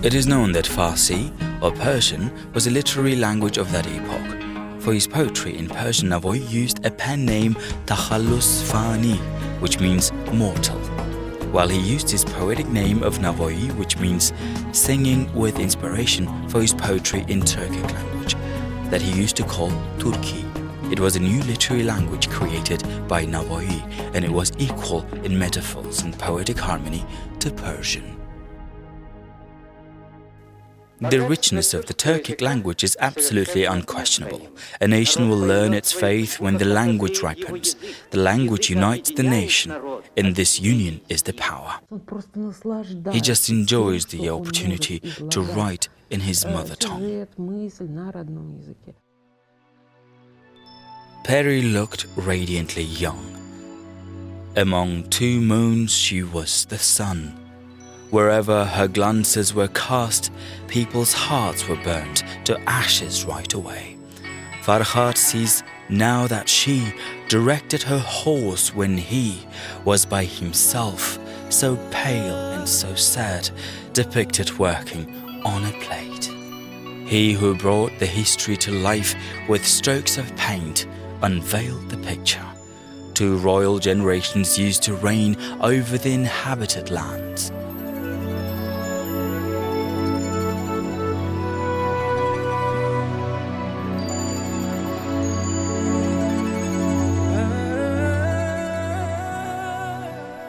It is known that Farsi, or Persian, was a literary language of that epoch. For his poetry in Persian, Navoi used a pen name Takhallus Fani, which means mortal, while he used his poetic name of Navoi, which means singing with inspiration, for his poetry in Turkic language, that he used to call Turki. It was a new literary language created by Navoi, and it was equal in metaphors and poetic harmony to Persian. The richness of the Turkic language is absolutely unquestionable. A nation will learn its faith when the language ripens. The language unites the nation. In this union is the power. He just enjoys the opportunity to write in his mother tongue. Peri looked radiantly young. Among two moons she was the sun. Wherever her glances were cast, people's hearts were burnt to ashes right away. Farhat sees now that she directed her horse when he was by himself, so pale and so sad, depicted working on a plate. He who brought the history to life with strokes of paint unveiled the picture. Two royal generations used to reign over the inhabited lands.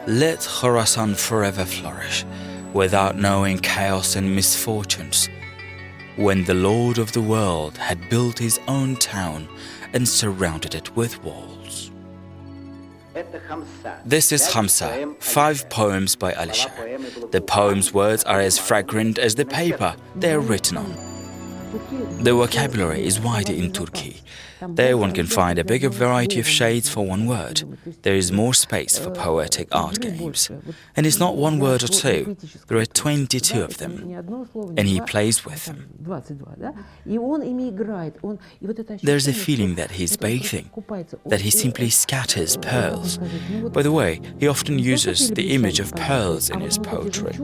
Let Khorasan forever flourish, without knowing chaos and misfortunes. When the Lord of the world had built his own town and surrounded it with walls. This is Khamsa, 5 poems by Alisher. The poems' words are as fragrant as the paper they are written on. The vocabulary is wider in Turkey. There one can find a bigger variety of shades for one word. There is more space for poetic art games. And it's not one word or two. There are 22 of them. And he plays with them. There's a feeling that he's bathing, that he simply scatters pearls. By the way, he often uses the image of pearls in his poetry.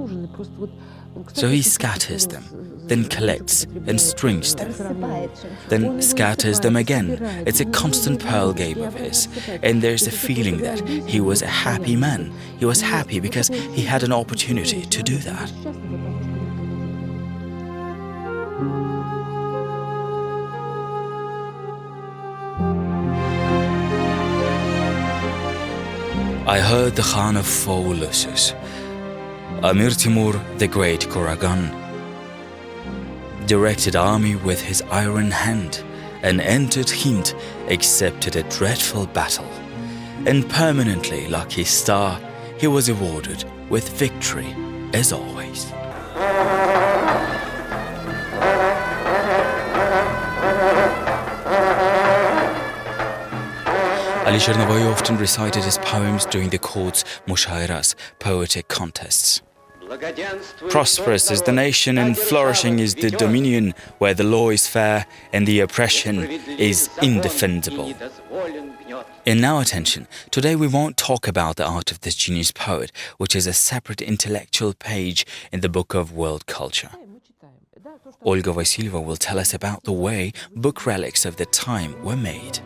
So he scatters them, then collects and strings them, then scatters them again. It's a constant pearl game of his, and there's a feeling that he was a happy man. He was happy because he had an opportunity to do that. I heard the Khan of Four Ulysses, Amir Timur the Great Khuragan, directed army with his iron hand, and entered Hind, accepted a dreadful battle, and permanently, like his star, he was awarded with victory as always. Alisher Navoi often recited his poems during the court's mushairas, poetic contests. Prosperous is the nation and flourishing is the dominion where the law is fair and the oppression is indefensible. And now attention, today we won't talk about the art of this genius poet, which is a separate intellectual page in the Book of World Culture. Olga Vasilieva will tell us about the way book relics of the time were made.